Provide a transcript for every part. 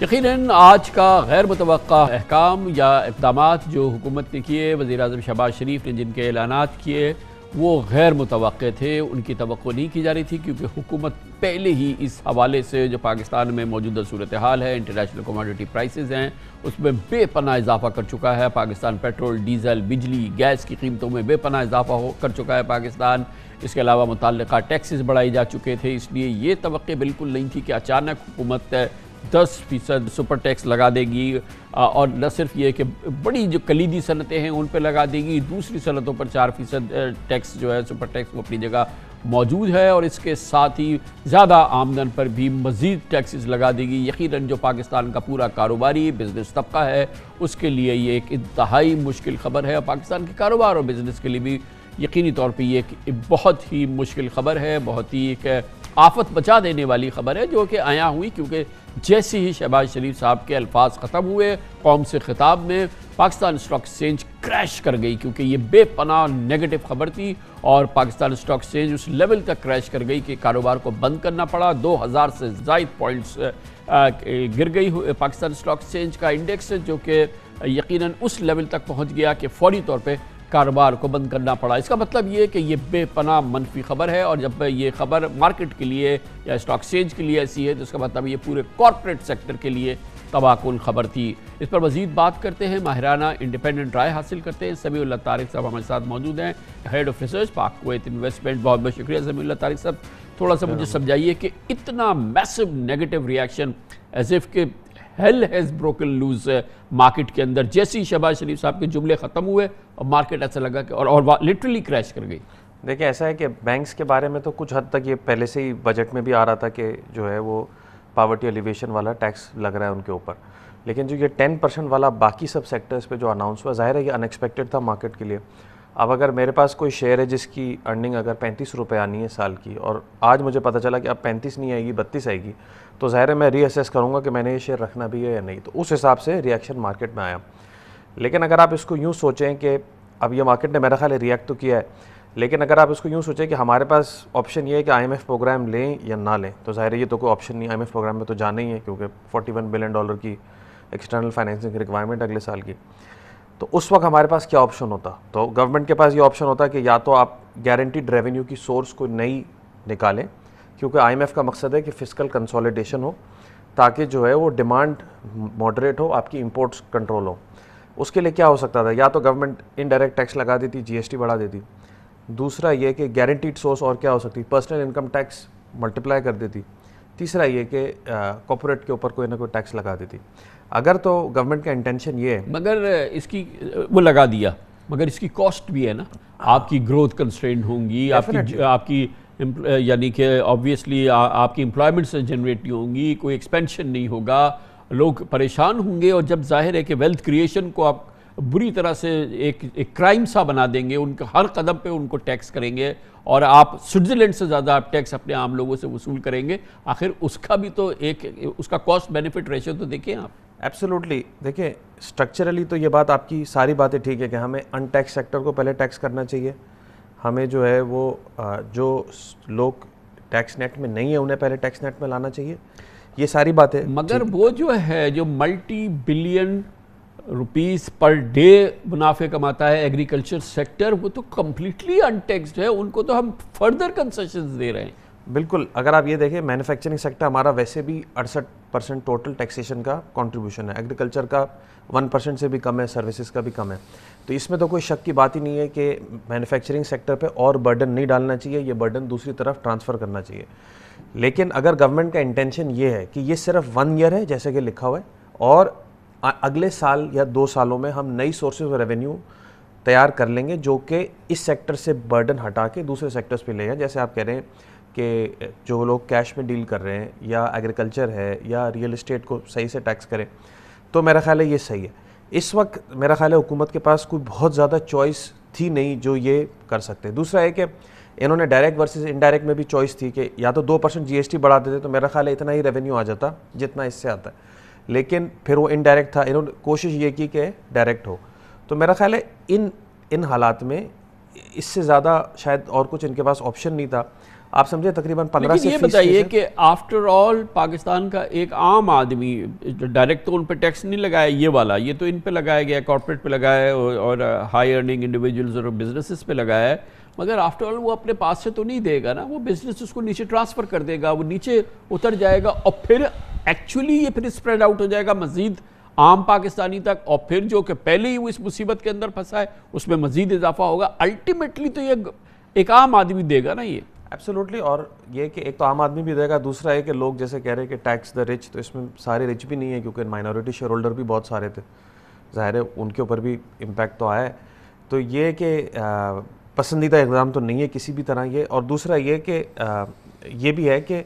یقیناً آج کا غیر متوقع احکام یا اقدامات جو حکومت نے کیے، وزیراعظم شہباز شریف نے جن کے اعلانات کیے وہ غیر متوقع تھے، ان کی توقع نہیں کی جا رہی تھی، کیونکہ حکومت پہلے ہی اس حوالے سے جو پاکستان میں موجودہ صورتحال ہے، انٹرنیشنل کموڈٹی پرائسز ہیں، اس میں بے پناہ اضافہ کر چکا ہے۔ پاکستان پیٹرول، ڈیزل، بجلی، گیس کی قیمتوں میں بے پناہ اضافہ کر چکا ہے پاکستان۔ اس کے علاوہ متعلقہ ٹیکسز بڑھائے جا چکے تھے، اس لیے یہ توقع بالکل نہیں تھی کہ اچانک حکومت 10% سپر ٹیکس لگا دے گی، اور نہ صرف یہ کہ بڑی جو کلیدی صنعتیں ہیں ان پہ لگا دے گی، دوسری صنعتوں پر 4% ٹیکس جو ہے سپر ٹیکس وہ اپنی جگہ موجود ہے، اور اس کے ساتھ ہی زیادہ آمدن پر بھی مزید ٹیکسز لگا دے گی۔ یقیناً جو پاکستان کا پورا کاروباری بزنس طبقہ ہے اس کے لیے یہ ایک انتہائی مشکل خبر ہے، اور پاکستان کے کاروبار اور بزنس کے لیے بھی یقینی طور پہ یہ ایک بہت ہی مشکل خبر ہے، بہت ہی ایک آفت بچا دینے والی خبر ہے جو کہ عیاں ہوئی، کیونکہ جیسے ہی شہباز شریف صاحب کے الفاظ ختم ہوئے قوم سے خطاب میں، پاکستان اسٹاک ایکسچینج کریش کر گئی، کیونکہ یہ بے پناہ نیگیٹو خبر تھی، اور پاکستان اسٹاک ایکسچینج اس لیول تک کریش کر گئی کہ کاروبار کو بند کرنا پڑا۔ 2000 سے زائد پوائنٹس گر گئی پاکستان اسٹاک ایکسچینج کا انڈیکس، جو کہ یقیناً اس لیول تک پہنچ گیا کہ فوری طور پہ کاروبار کو بند کرنا پڑا۔ اس کا مطلب یہ کہ یہ بے پناہ منفی خبر ہے، اور جب یہ خبر مارکیٹ کے لیے یا اسٹاک ایکسچینج کے لیے ایسی ہے تو اس کا مطلب یہ پورے کارپوریٹ سیکٹر کے لیے تباہ کن خبر تھی۔ اس پر مزید بات کرتے ہیں، ماہرانہ انڈیپینڈنٹ رائے حاصل کرتے ہیں۔ سمیع اللہ طارق صاحب ہمارے ساتھ موجود ہیں، ہیڈ آف ریسرچ پاک کویت انویسٹمنٹ۔ بہت بہت شکریہ سمیع اللہ طارق صاحب۔ تھوڑا سا مجھے سمجھائیے کہ اتنا massive negative reaction as if کہ hell has broken loose market کے اندر، جیسے ہی شہباز شریف صاحب کے جملے ختم ہوئے اور مارکیٹ ایسا لگا کہ اور لٹرلی کریش کر گئی۔ دیکھیں ایسا ہے کہ بینکس کے بارے میں تو کچھ حد تک یہ پہلے سے ہی بجٹ میں بھی آ رہا تھا کہ جو ہے وہ پاورٹی ایلیویشن والا ٹیکس لگ رہا ہے ان کے اوپر، لیکن جو یہ 10% والا باقی سب سیکٹرز پہ جو اناؤنس ہوا، ظاہر ہے یہ ان ایکسپیکٹڈ تھا مارکیٹ کے لیے۔ اب اگر میرے پاس کوئی شیئر ہے جس کی ارننگ اگر 35 روپے آنی ہے سال کی، اور آج مجھے پتہ چلا کہ اب 35 نہیں آئے گی 32 آئے گی، تو ظاہر ہے میں ری اسیس کروں گا کہ میں نے یہ شیئر رکھنا بھی ہے یا نہیں، تو اس حساب سے ری ایکشن مارکیٹ میں آیا۔ لیکن اگر آپ اس کو یوں سوچیں کہ اب یہ مارکیٹ نے میرا خیال ہے ری ایکٹ تو کیا ہے، لیکن اگر آپ اس کو یوں سوچیں کہ ہمارے پاس آپشن یہ ہے کہ آئی ایم ایف پروگرام لیں یا نہ لیں، تو ظاہر ہے یہ تو کوئی آپشن نہیں، آئی ایم ایف پروگرام میں تو جانا ہی ہے، کیونکہ $41 بلین کی ایکسٹرنل فائنینسنگ ریکوائرمنٹ اگلے سال کی۔ تو اس وقت ہمارے پاس کیا آپشن ہوتا؟ تو گورنمنٹ کے پاس یہ آپشن ہوتا کہ یا تو آپ گارنٹیڈ ریونیو کی سورس کوئی نئی نکالیں، کیونکہ آئی ایم ایف کا مقصد ہے کہ فسکل کنسولیڈیشن ہو، تاکہ جو ہے وہ ڈیمانڈ ماڈریٹ ہو، آپ کی امپورٹس کنٹرول ہو۔ اس کے لیے کیا ہو سکتا تھا؟ یا تو گورنمنٹ انڈائریکٹ ٹیکس لگا دیتی، جی ایس ٹی بڑھا دیتی۔ دوسرا یہ کہ گارنٹیڈ سورس اور کیا ہو سکتی، پرسنل انکم ٹیکس ملٹیپلائی کر دیتی۔ تیسرا یہ کہ کارپوریٹ کے اوپر کوئی نہ کوئی ٹیکس لگا دیتی۔ اگر تو گورنمنٹ کا انٹینشن یہ ہے، مگر اس کی وہ لگا دیا، مگر اس کی کاسٹ بھی ہے نا، آپ کی گروتھ کنسٹرینڈ ہوں گی، آپ کی یعنی کہ آبویسلی آپ کی امپلائمنٹ سے جنریٹ نہیں ہوں گی، کوئی ایکسپینشن نہیں ہوگا، لوگ پریشان ہوں گے، اور جب ظاہر ہے کہ ویلتھ کریشن کو آپ بری طرح سے ایک کرائم سا بنا دیں گے، ان کے ہر قدم پہ ان کو ٹیکس کریں گے، اور آپ سوئٹزرلینڈ سے زیادہ آپ ٹیکس اپنے عام لوگوں سے وصول کریں گے، آخر اس کا بھی تو ایک اس کا کاسٹ بینیفٹ ریشو تو دیکھیں آپ۔ ایبسولوٹلی، دیکھیں اسٹرکچرلی تو یہ بات آپ کی ساری باتیں ٹھیک ہے کہ ہمیں ان ٹیکس سیکٹر کو پہلے ٹیکس کرنا چاہیے، ہمیں جو ہے وہ جو لوگ ٹیکس نیٹ میں نہیں ہیں انہیں پہلے ٹیکس نیٹ میں لانا چاہیے، یہ ساری باتیں۔ مگر وہ جو ہے جو multi billion rupees per day منافع کماتا ہے ایگریکلچر سیکٹر، وہ تو کمپلیٹلی ان ٹیکسڈ ہے، ان کو تو ہم فردر کنسیشنز دے رہے ہیں۔ بالکل، اگر آپ یہ دیکھیں مینوفیکچرنگ سیکٹر ہمارا ویسے بھی 68% ٹوٹل ٹیکسیشن کا کنٹریبیوشن ہے، ایگریکلچر کا 1% سے بھی کم ہے، سروسز کا بھی کم ہے، تو اس میں تو کوئی شک کی بات ہی نہیں ہے کہ مینوفیکچرنگ سیکٹر پہ اور برڈن نہیں ڈالنا چاہیے، یہ برڈن دوسری طرف ٹرانسفر کرنا چاہیے۔ لیکن اگر گورنمنٹ کا انٹینشن یہ ہے کہ یہ صرف 1 ایئر ہے جیسے کہ لکھا ہوا ہے، اور اگلے سال یا 2 سالوں میں ہم نئی سورسز آف ریونیو تیار کر لیں گے جو کہ اس سیکٹر سے برڈن ہٹا کے دوسرے سیکٹرز پہ لے جائیں، جیسے آپ کہہ رہے ہیں کہ جو لوگ کیش میں ڈیل کر رہے ہیں یا ایگریکلچر ہے یا ریئل اسٹیٹ کو صحیح سے ٹیکس کریں، تو میرا خیال ہے یہ صحیح ہے۔ اس وقت میرا خیال ہے حکومت کے پاس کوئی بہت زیادہ چوائس تھی نہیں جو یہ کر سکتے۔ دوسرا ہے کہ انہوں نے ڈائریکٹ ورسز انڈائریکٹ میں بھی چوائس تھی کہ یا تو 2% جی ایس ٹی بڑھا دیتے تو میرا خیال ہے اتنا ہی ریونیو آ جاتا جتنا اس سے آتا ہے، لیکن پھر وہ انڈائریکٹ تھا، انہوں نے کوشش یہ کی کہ ڈائریکٹ ہو۔ تو میرا خیال ہے ان حالات میں اس سے زیادہ شاید اور کچھ ان کے پاس آپشن نہیں تھا۔ آپ سمجھے تقریباً 15 لیکن سے یہ بتائیے کہ آفٹر آل پاکستان کا ایک عام آدمی ڈائریکٹ تو ان پہ ٹیکس نہیں لگایا یہ والا، یہ تو ان پہ لگایا گیا، کارپوریٹ پہ لگایا ہے اور ہائی ارننگ انڈیویجولز اور بزنسز پہ لگایا ہے، مگر آفٹر آل وہ اپنے پاس سے تو نہیں دے گا نا، وہ بزنس اس کو نیچے ٹرانسفر کر دے گا، وہ نیچے اتر جائے گا اور پھر ایکچولی یہ پھر اسپریڈ آؤٹ ہو جائے گا مزید عام پاکستانی تک، اور پھر جو کہ پہلے ہی وہ اس مصیبت کے اندر پھنسا ہے اس میں مزید اضافہ ہوگا۔ الٹیمیٹلی تو یہ ایک عام آدمی دے گا نا یہ۔ ایبسولوٹلی، اور یہ کہ ایک تو عام آدمی بھی دے گا، دوسرا ہے کہ لوگ جیسے کہہ رہے کہ ٹیکس دا رچ، تو اس میں سارے رچ بھی نہیں ہیں کیونکہ مائنورٹی شیئر ہولڈر بھی بہت سارے تھے، ظاہر ہے ان کے اوپر بھی امپیکٹ تو آیا ہے۔ تو یہ کہ پسندیدہ اقدام تو نہیں ہے کسی بھی طرح یہ، اور دوسرا یہ کہ یہ بھی ہے کہ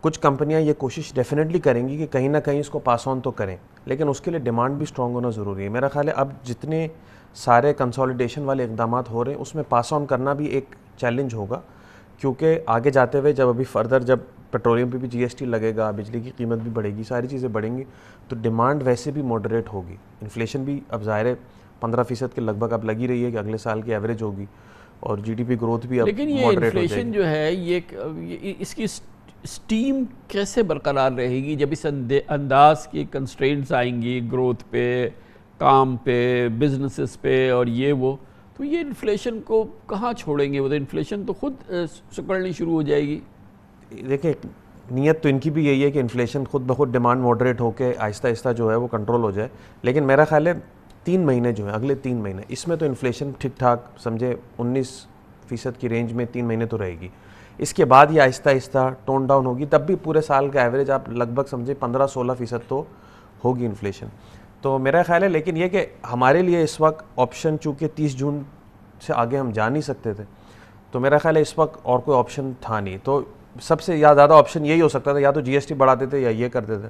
کچھ کمپنیاں یہ کوشش ڈیفینیٹلی کریں گی کہ کہیں نہ کہیں اس کو پاس آن تو کریں، لیکن اس کے لیے ڈیمانڈ بھی اسٹرانگ ہونا ضروری ہے۔ میرا خیال ہے اب جتنے سارے کنسالیڈیشن والے اقدامات ہو رہے ہیں اس میں پاس آن کرنا بھی ایک چیلنج ہوگا، کیونکہ آگے جاتے ہوئے جب ابھی فردر جب پیٹرولیم پہ بھی جی ایس ٹی لگے گا، بجلی کی قیمت بھی بڑھے گی، ساری چیزیں بڑھیں گی، تو ڈیمانڈ ویسے بھی ماڈریٹ ہوگی۔ انفلیشن بھی اب ظاہر ہے 15% کے لگ بھگ اب لگی رہی ہے کہ اگلے سال کی ایوریج ہوگی، اور جی ڈی پی گروتھ بھی اب لیکن یہ ماڈریٹ ہو جائے انفلیشن گی۔ جو ہے یہ اس کی سٹیم کیسے برقرار رہے گی جب اس انداز کی کنسٹرینٹس آئیں گی گروتھ پہ، کام پہ، بزنسز پہ اور یہ وہ، تو یہ انفلیشن کو کہاں چھوڑیں گے؟ وہ تو انفلیشن تو خود سکڑنی شروع ہو جائے گی۔ دیکھیں نیت تو ان کی بھی یہی ہے کہ انفلیشن خود بخود ڈیمانڈ ماڈریٹ ہو کے آہستہ آہستہ جو ہے وہ کنٹرول ہو جائے، لیکن میرا خیال ہے 3 مہینے جو ہیں، اگلے 3 مہینے اس میں تو انفلیشن ٹھیک ٹھاک سمجھے 19% کی رینج میں 3 مہینے تو رہے گی، اس کے بعد یہ آہستہ آہستہ ٹون ڈاؤن ہوگی، تب بھی پورے سال کا ایوریج آپ لگ بھگ سمجھے 15-16% تو ہوگی انفلیشن۔ تو میرا خیال ہے، لیکن یہ کہ ہمارے لیے اس وقت آپشن چونکہ 30 جون سے آگے ہم جا نہیں سکتے تھے، تو میرا خیال ہے اس وقت اور کوئی آپشن تھا نہیں، تو سب سے زیادہ آپشن یہی ہو سکتا تھا، یا تو جی ایس ٹی بڑھاتے تھے یا یہ کرتے تھے،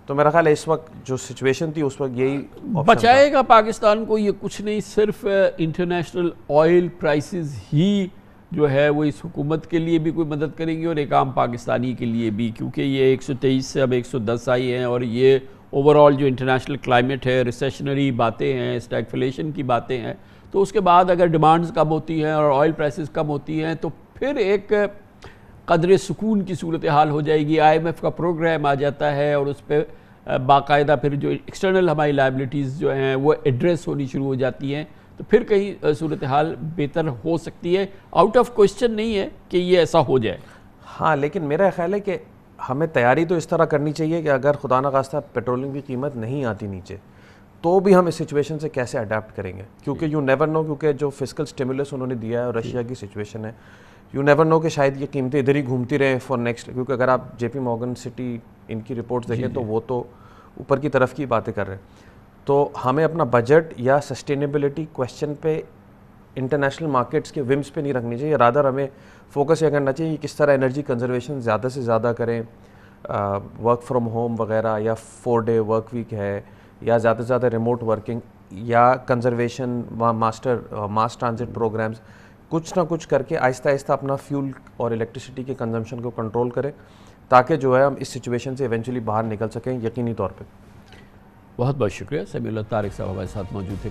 تو میرا خیال ہے اس وقت جو سچویشن تھی اس وقت یہی آپشن بچائے گا پاکستان کو یہ کچھ نہیں، صرف انٹرنیشنل آئل پرائسز ہی جو ہے وہ اس حکومت کے لیے بھی کوئی مدد کریں گی اور ایک عام پاکستانی کے لیے بھی، کیونکہ یہ 123 سے اب 110 آئی ہیں، اور یہ اوورآل جو انٹرنیشنل کلائمیٹ ہے، ریسیشنری باتیں ہیں، اسٹیگفلیشن کی باتیں ہیں، تو اس کے بعد اگر ڈیمانڈز کم ہوتی ہیں اور آئل پرائسز کم ہوتی ہیں تو پھر ایک قدر سکون کی صورتحال ہو جائے گی۔ آئی ایم ایف کا پروگرام آ جاتا ہے اور اس پہ باقاعدہ پھر جو ایکسٹرنل ہماری لائبلٹیز جو ہیں وہ ایڈریس ہونی شروع ہو جاتی ہیں، تو پھر کہیں صورتحال بہتر ہو سکتی ہے۔ آؤٹ آف کوسچن نہیں ہے کہ یہ ایسا ہو جائے۔ ہاں، لیکن میرا خیال ہے کہ ہمیں تیاری تو اس طرح کرنی چاہیے کہ اگر خدا نخواستہ پیٹرولیم کی قیمت نہیں آتی نیچے، تو بھی ہم اس سچویشن سے کیسے اڈیپٹ کریں گے، کیونکہ یو نیور نو، کیونکہ جو فسکل سٹیمولس انہوں نے دیا ہے اور رشیا کی سچویشن ہے، یو نیور نو کہ شاید یہ قیمتیں ادھر ہی گھومتی رہیں فار نیکسٹ، کیونکہ اگر آپ جے پی مورگن سٹی ان کی رپورٹس دیکھیں تو وہ تو اوپر کی طرف کی باتیں کر رہے ہیں۔ تو ہمیں اپنا بجٹ یا سسٹینیبلٹی کویسچن پہ انٹرنیشنل مارکیٹس کے ومس پہ نہیں رکھنی چاہیے، رادر ہمیں فوکس یہ کرنا چاہیے کہ کس طرح انرجی کنزرویشن زیادہ سے زیادہ کریں، ورک فرام ہوم وغیرہ، یا 4 ڈے ورک ویک ہے، یا زیادہ سے زیادہ ریموٹ ورکنگ، یا کنزرویشن، ماس ٹرانزٹ پروگرامز، کچھ نہ کچھ کر کے آہستہ آہستہ اپنا فیول اور الیکٹریسٹی کے کنزمپشن کو کنٹرول کریں، تاکہ جو ہے ہم اس سچویشن سے ایونچولی باہر نکل سکیں یقینی طور پہ۔ بہت بہت شکریہ۔ سمیع اللہ طارق صاحب ہمارے ساتھ موجود تھے۔